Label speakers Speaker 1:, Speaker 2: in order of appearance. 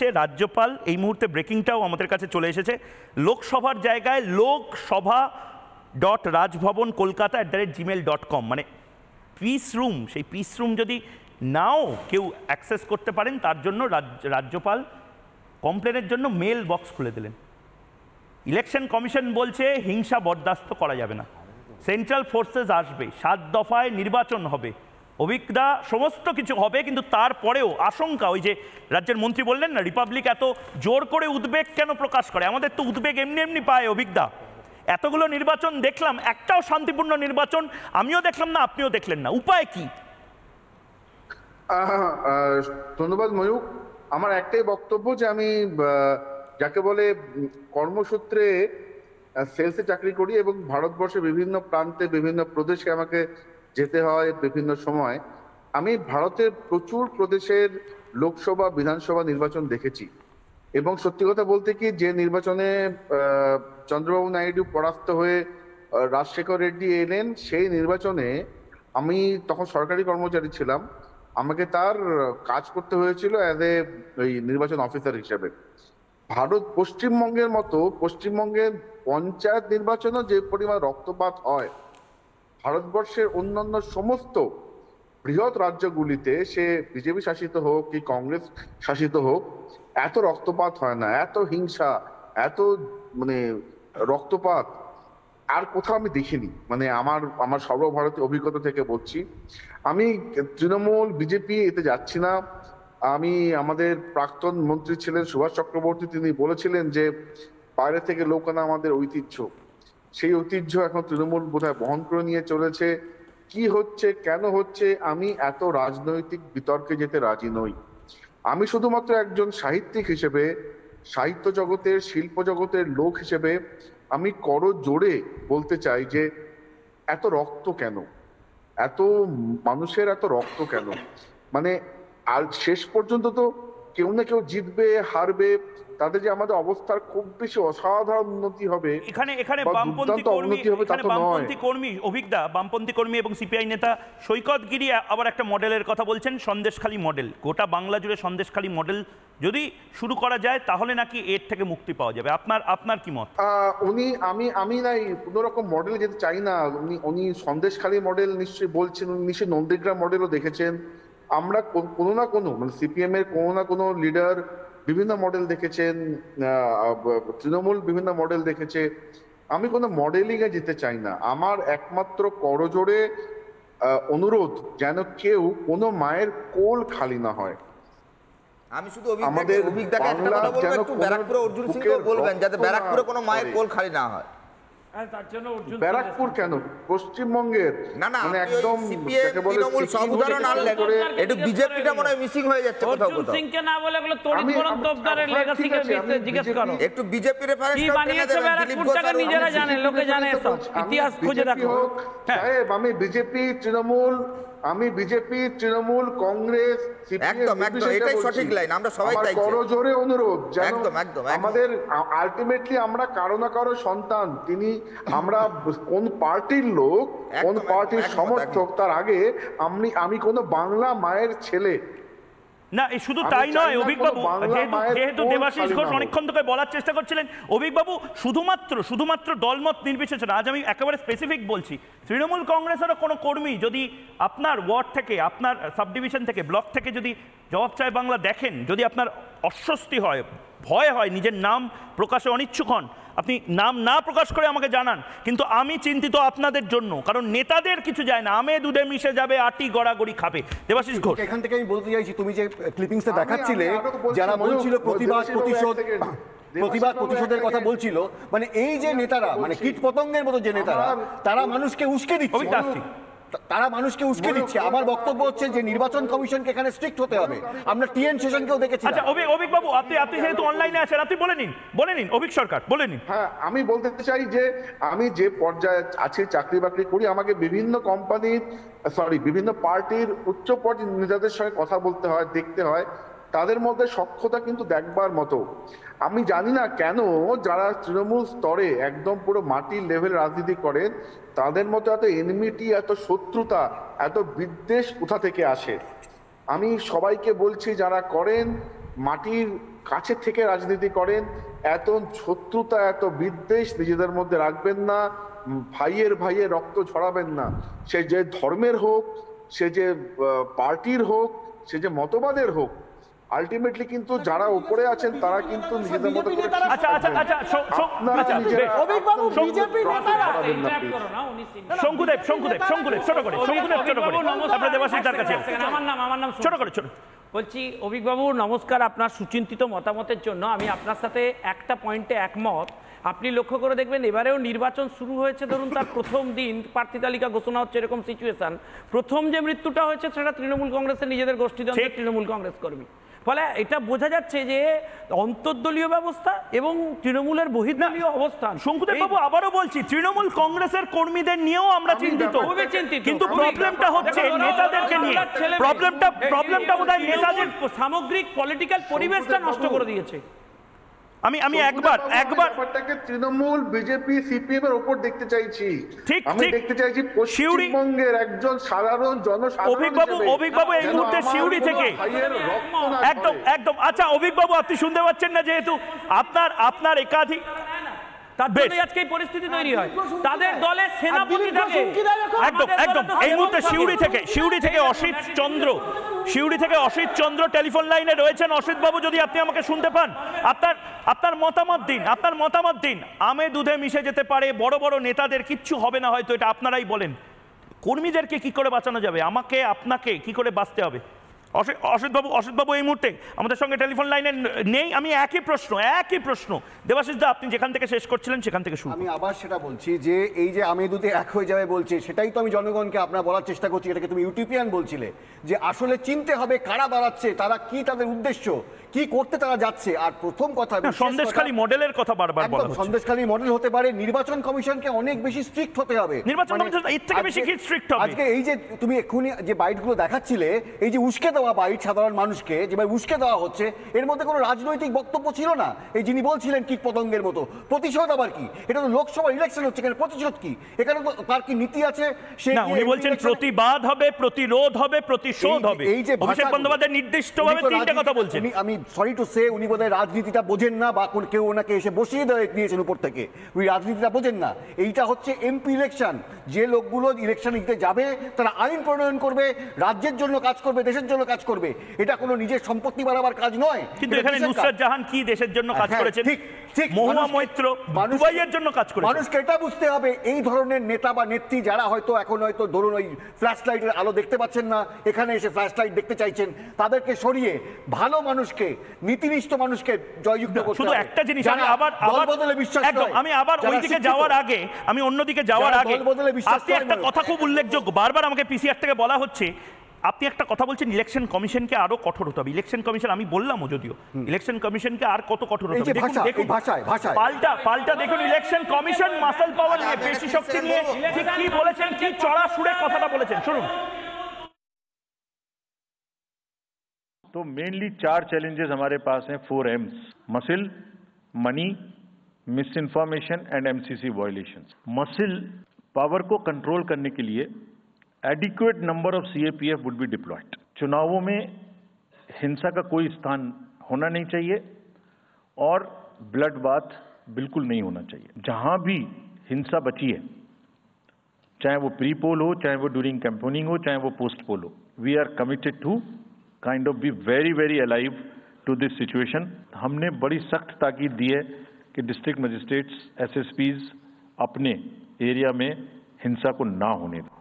Speaker 1: হচ্ছে রাজ্যপাল এই মুহূর্তে ব্রেকিংটাও আমাদের কাছে চলে এসেছে, লোকসভার জায়গায় lokSabha.rajbhavan.kolkata@gmail.com, মানে পিস রুম, সেই পিস রুম যদি নাও কেউ অ্যাক্সেস করতে পারেন তার জন্য রাজ্যপাল কমপ্লেনের জন্য মেল বক্স খুলে দিলেন। ইলেকশন কমিশন বলছে হিংসা বরদাস্ত করা যাবে না, সেন্ট্রাল ফোর্সেস আসবে, 7 দফায় নির্বাচন হবে, অভিজ্ঞতা সমস্ত কিছু হবে, কিন্তু তারপরেও আশঙ্কা, ওই যে রাজ্যের মন্ত্রী বললেন না রিপাবলিক এত জোর করে উদ্বেগ কেন প্রকাশ করে, আমাদের তো উদ্বেগ এমনি এমনি পায় অভিজ্ঞতা। এতগুলো নির্বাচন দেখলাম, একটাও শান্তিপূর্ণ নির্বাচন আমিও দেখলাম না, আপনিও দেখলেন না, উপায় কি?
Speaker 2: ধন্যবাদ ময়ূক। আমার একটাই বক্তব্য যে আমি যাকে বলে কর্মসূত্রে সেলসে চাকরি করি এবং ভারতবর্ষের বিভিন্ন প্রান্তে বিভিন্ন প্রদেশে আমাকে যেতে হয় বিভিন্ন সময়। আমি ভারতের প্রচুর প্রদেশের লোকসভা বিধানসভা নির্বাচন দেখেছি এবং সত্যি কথা বলতে কি, যে নির্বাচনে চন্দ্রবাবু নাইডু পরাস্ত হয়ে রাজশেখর রেড্ডি এলেন, সেই নির্বাচনে আমি তখন সরকারি কর্মচারী ছিলাম, আমাকে তার কাজ করতে হয়েছিল অ্যাজ এ নির্বাচন অফিসার হিসেবে। ভারত পশ্চিমবঙ্গের মতো পশ্চিমবঙ্গের পঞ্চায়েত নির্বাচনে যে পরিমাণ রক্তপাত হয়, ভারতবর্ষের অন্যান্য সমস্ত বৃহৎ রাজ্যগুলিতে, সে বিজেপি শাসিত হোক কি কংগ্রেস শাসিত হোক, এত রক্তপাত হয় না, এত হিংসা, এত মানে রক্তপাত আর কোথাও আমি দেখিনি। মানে আমার সর্বভারতীয় অভিজ্ঞতা থেকে বলছি। আমি তৃণমূল বিজেপি এতে যাচ্ছি না। আমি আমাদের প্রাক্তন মন্ত্রী ছিলেন সুভাষ চক্রবর্তী, তিনি বলেছিলেন যে বাইরে থেকে লোক আনা আমাদের ঐতিহ্য, সেই ঐতিহ্য এখন তৃণমূল বোধহয় বহন করে নিয়ে চলেছে। কি হচ্ছে কেন হচ্ছে আমি এত রাজনৈতিক বিতর্কে যেতে রাজি নই। আমি শুধুমাত্র একজন সাহিত্যিক হিসেবে, সাহিত্য জগতের শিল্প জগতের লোক হিসেবে আমি করজোড়ে বলতে চাই যে এত রক্ত কেন, এত মানুষের এত রক্ত কেন? মানে আর শেষ পর্যন্ত তো কেউ না কেউ জিতবে হারবে, তাদের যে আমাদের অবস্থার খুব বেশি অসাধারণ উন্নতি হবে,
Speaker 1: এখানে বামপন্থী কর্মী অভিজ্ঞতা, বামপন্থী কর্মী এবং সিপিআই নেতা সৈকত গিরি আবার একটা মডেলের কথা বলছেন, সন্দেশখালী মডেল, গোটা বাংলা জুড়ে সন্দেশখালী মডেল যদি শুরু করা যায় তাহলে নাকি এর থেকে মুক্তি পাওয়া যাবে। আপনার কি মত?
Speaker 2: আমি নাই কোন রকম মডেল যেতে চাই না। উনি সন্দেশখালী মডেল নিশ্চয়ই বলছেন, নিশ্চয়ই নন্দীগ্রাম মডেলও দেখেছেন। আমরা কোনো না কোনো মানে সিপিএম এর কোনো না কোনো লিডার বিভিন্ন মডেল দেখেছেন, তৃণমূল বিভিন্ন মডেল দেখেছে। আমি কোনো মডেলিং এ যেতে চাই না। আমার একমাত্র করজোড়ে অনুরোধ যেন কেউ কোনো মায়ের কোল খালি না হয়।
Speaker 3: আমি শুধু অভিজ্ঞতাকে একটা কথা বলবো, একটু ব্যারাকপুরে অর্জুন সিংকে বলবেন যাতে ব্যারাকপুরে কোনো মায়ের কোল খালি না হয়।
Speaker 2: ব্যারাকপুর কেন, পশ্চিমবঙ্গের
Speaker 3: মানে একদম তৃণমূল সব উদাহরণ আনলেন, একটু বিজেপিটা মনে হয় মিসিং হয়ে যাচ্ছে কোথাও কোথাও।
Speaker 4: অর্জুন সিংকে না বলে এগুলো তড়িৎ বন্দ্যোপাধ্যায়ের লেগাসিকে জিজ্ঞেস করো,
Speaker 3: একটু বিজেপি রেফারেন্স
Speaker 4: কি বানিয়েছে ব্যারাকপুরটাকে নিজেরা জানে, লোকে জানে, সব ইতিহাস খুঁজে দেখো।
Speaker 2: সাহেব আমি বিজেপি তৃণমূল কংগ্রেস
Speaker 3: একদম এটাই সঠিক লাইন, আমরা সবাই তাই চাই।
Speaker 2: করজোড়ে অনুরোধ একদম আমাদের আলটিমেটলি আমরা কারো না কারো সন্তান, আমরা কোন পার্টির লোক, কোন পার্টির সমর্থক, তার আগে আমি কোন বাংলা মায়ের ছেলে
Speaker 1: না। শুধু তাই নয় অভিকবাবু, যেহেতু দেবাশিস ঘোষ অনেকক্ষণ থেকে বলার চেষ্টা করছিলেন, অভিকবাবু শুধুমাত্র দলমত নির্বিশেষে না, আজ আমি একেবারে স্পেসিফিক বলছি, তৃণমূল কংগ্রেসেরও কোনো কর্মী যদি আপনার ওয়ার্ড থেকে, আপনার সাব ডিভিশন থেকে, ব্লক থেকে যদি জবাব চায় বাংলা দেখেন, যদি আপনার অস্বস্তি হয়, ভয় হয়, নিজের নাম প্রকাশে অনিচ্ছুক হন, আপনি নাম না প্রকাশ করে আমাকে জানান। কিন্তু আমি চিন্তিত আপনাদের জন্য, কারণ নেতাদের কিছু যায় না, আমে দুধে মিশে যাবে, আটি গড়াগড়ি খাবে। দেবাশিস ঘোষ,
Speaker 5: এখান থেকে আমি বলতে চাইছি, তুমি যে ক্লিপিংসটা দেখাচ্ছিলে, যারা বলছিল প্রতিবাদ প্রতিশোধের কথা বলছিল, মানে এই যে নেতারা, মানে কীট পতঙ্গের মতো যে নেতারা, তারা মানুষকে উস্কে দিচ্ছে, আমার বক্তব্য হচ্ছে যে নির্বাচন কমিশনকে এখানে স্ট্রিক্ট হতে হবে। আমরা টিএন সেশনকেও দেখেছি।
Speaker 1: আচ্ছা অভিকবাবু, আপনি যেহেতু অনলাইনে আছেন, আপনি বলে নিন অভিক সরকার, বলে নিন।
Speaker 2: হ্যাঁ, আমি বলতে চাই যে আমি যে পর্যায়ে আছি, চাকরি বাকরি করি, আমাকে বিভিন্ন বিভিন্ন পার্টির উচ্চ পর্যায়ের নেতাদের সঙ্গে কথা বলতে হয়, দেখতে হয়, তাদের মধ্যে সক্ষতা কিন্তু দেখবার মতো। আমি জানি না কেন যারা তৃণমূল স্তরে একদম পুরো মাটির লেভেল রাজনীতি করেন, তাদের মতো এত এনিমিটি, এত শত্রুতা, এত বিদ্বেষ কোথা থেকে আসে। আমি সবাইকে বলছি, যারা করেন মাটির কাছে থেকে রাজনীতি করেন। এত শত্রুতা, এত বিদ্বেষ নিজেদের মধ্যে রাখবেন না। ভাইয়ের রক্ত ঝরাবেন না। সে যে ধর্মের হোক, সে যে পার্টির হোক, সে যে মতবাদের হোক, আলটিমেটলি কিন্তু যারা উপরে আছেন তারা কিন্তু নিজেদের মতো করে
Speaker 1: শঙ্কুদেব ছোট করে আপনার দেবাশিসদার কাছে
Speaker 4: আমার নাম
Speaker 1: ছোট করে
Speaker 4: বলছি অভিকবাবু নমস্কার, আপনার সুচিন্তিত মতামতের জন্য আমি আপনার সাথে একটা পয়েন্টে একমত। আপনি লক্ষ্য করে দেখবেন এবারেও নির্বাচন শুরু হয়েছে, ধরুন তার প্রথম দিন প্রার্থী তালিকা ঘোষণা হচ্ছে, এরকম সিচুয়েশন। প্রথম যে মৃত্যুটা হয়েছে সেটা তৃণমূল কংগ্রেসের নিজেদের গোষ্ঠীদ্বন্দ্বের তৃণমূল কংগ্রেস কর্মী। ফলে এটা বোঝা যাচ্ছে যে অন্তর্দলীয় ব্যবস্থা এবং তৃণমূলের বহির্দলীয় অবস্থান।
Speaker 1: শঙ্কুদেব বাবু আবারও বলছি, তৃণমূল কংগ্রেসের কর্মীদের নিয়েও আমরা চিন্তিত, কিন্তু প্রবলেমটা হচ্ছে নেতাদেরকে নিয়ে। প্রবলেমটা বোধহয় নেতাদের
Speaker 4: সামগ্রিক পলিটিক্যাল পরিবেশটা নষ্ট করে দিয়েছে।
Speaker 1: আমি একবার
Speaker 2: ব্যাপারটাকে তৃণমূল, বিজেপি, সিপিএম এর উপর দেখতে চাইছি। আমি দেখতে চাইছি পশ্চিমবঙ্গের একজন সাধারণ জনসাধারণ।
Speaker 1: অভিকবাবু এই মুহূর্তে সিউড়ি থেকে একদম আচ্ছা অভিকবাবু আপনি শুনতে পাচ্ছেন না, যেহেতু আপনার একাধিক
Speaker 4: তার জন্য আজকে এই পরিস্থিতি তৈরি হয়। তাদের দলে সেনাপতি থাকে
Speaker 1: একদম এই মুহূর্তে সিউড়ি থেকে অসিত চন্দ্র টেলিফোন লাইনে রয়েছেন। অসিত বাবু, যদি আপনি আমাকে শুনতে পান, আপনার মতামত দিন। আমে দুধে মিশে যেতে পারে, বড় বড় নেতাদের কিচ্ছু হবে না হয়তো, এটা আপনারাই বলেন। কর্মীদেরকে কি করে বাঁচানো যাবে? আমাকে আপনাকে কি করে বাঁচতে হবে? অসিত বাবু এই মুহূর্তে আমাদের সঙ্গে টেলিফোন লাইনে নেই। আমি একই প্রশ্ন দেবাশিস দা, আপনি যেখান থেকে শেষ করছিলেন সেখান থেকে শুরু।
Speaker 5: আমি আবার সেটা বলছি যে এই যে আমি দুধে এক হয়ে যাবে বলছে, সেটাই তো আমি জনগণকে আপনার বলার চেষ্টা করছি। এটাকে তুমি ইউটিউবিয়ান বলছিলে, যে আসলে চিনতে হবে কারা দাঁড়াচ্ছে, তারা কি, তাদের উদ্দেশ্য কি করতে তারা যাচ্ছে। আর প্রথম কথা,
Speaker 1: সন্দেশখালী মডেলের কথা বারবার বলা হচ্ছে।
Speaker 5: সন্দেশখালী মডেল হতে পারে। নির্বাচন কমিশনকে অনেক বেশি স্ট্রিক্ট হতে হবে।
Speaker 1: নির্বাচন কমিশন এর থেকে বেশি কি স্ট্রিক্ট হবে?
Speaker 5: আজকে এই যে তুমি এক্ষুনি যে বাইটগুলো দেখাচ্ছিলে, এই যে উস্কে দেওয়া বাইট সাধারণ মানুষকে যেভাবে উস্কে দেওয়া হচ্ছে, এর মধ্যে কোনো রাজনৈতিক বক্তব্য ছিল না। এই যিনি বলছিলেন কীট পতঙ্গের মতো, প্রতিশোধ আবার কি? এটা তো লোকসভা ইলেকশন হচ্ছে, এখানে প্রতিশোধ কি? এখানে তো তার কি নীতি আছে?
Speaker 1: না, উনি বলছেন প্রতিবাদ হবে, প্রতিরোধ হবে, প্রতিশোধ হবে।
Speaker 5: এই যে
Speaker 1: অভিষেক বন্দ্যোপাধ্যায় নির্দিষ্টভাবে তিনটে কথা বলছেন।
Speaker 5: আমি সরি টু সে, উনি বোধহয় রাজনীতিটা বোঝেন না, বা কেউ ওনাকে এসে বসিয়ে দিয়েছেন উপর থেকে, উনি রাজনীতিটা বোঝেন না। এইটা হচ্ছে এমপি ইলেকশন। যে লোকগুলো ইলেকশন দিতে যাবে তারা আইন প্রণয়ন করবে, রাজ্যের জন্য কাজ করবে, দেশের জন্য কাজ করবে। এটা কোনো নিজের সম্পত্তি বাড়াবার কাজ নয়।
Speaker 1: কিন্তু এখানে নুসরাত জাহান কি দেশের জন্য কাজ করেছেন? ঠিক মহুয়া মৈত্র দুবাইয়ের জন্য কাজ করেছেন।
Speaker 5: মানুষকে এটা বুঝতে হবে, এই ধরনের নেতা বা নেত্রী যারা হয়তো এখন হয়তো ধরুন ওই ফ্ল্যাশ লাইটের আলো দেখতে পাচ্ছেন না, এখানে এসে ফ্ল্যাশ লাইট দেখতে চাইছেন, তাদেরকে সরিয়ে ভালো মানুষকে, নীতিনিষ্ঠ মানুষকে জয়যুক্ত করতে হবে।
Speaker 1: শুধু একটা জিনিস, আমি আবার ওইদিকে যাওয়ার আগে, আমি অন্যদিকে যাওয়ার আগে আপনি একটা কথা খুব উল্লেখযোগ্য, বারবার আমাকে পিসিআর থেকে বলা হচ্ছে, আপনি একটা কথা বলছেন ইলেকশন কমিশনকে আরো কঠোর হতে হবে। ইলেকশন কমিশন, আমি বললামও যদিও, ইলেকশন কমিশনকে আর কত কঠোর হতে হবে দেখুন। পাল্টা দেখুন, ইলেকশন কমিশন মাসল পাওয়ার নিয়ে, পেশি শক্তি নিয়ে ঠিক কি বলেছেন, কি চড়া সুরে কথাটা বলেছেন, শুনুন।
Speaker 6: तो मेनली 4 चैलेंजेस हमारे पास हैं, 4 M's: muscle, money, miss information and MCC violations. Muscle power को कंट्रोल करने के लिए adequate number of CAPF would be diploid. चुनावों में हिंसा का कोई स्थान होना नहीं चाहिए और ब्लड बाथ बिल्कुल नहीं होना चाहिए। जहां भी हिंसा बची है, चाहे वो प्री पोल हो, चाहे वो ड्यूरिंग कैंपेनिंग हो, चाहे वो पोस्ट पोल हो, we are committed to kind of be very very alive to this situation. हमने बड़ी सख्त ताकीद दी है कि डिस्ट्रिक्ट मजिस्ट्रेट्स, एसएसपीज अपने एरिया में हिंसा को ना होने दें।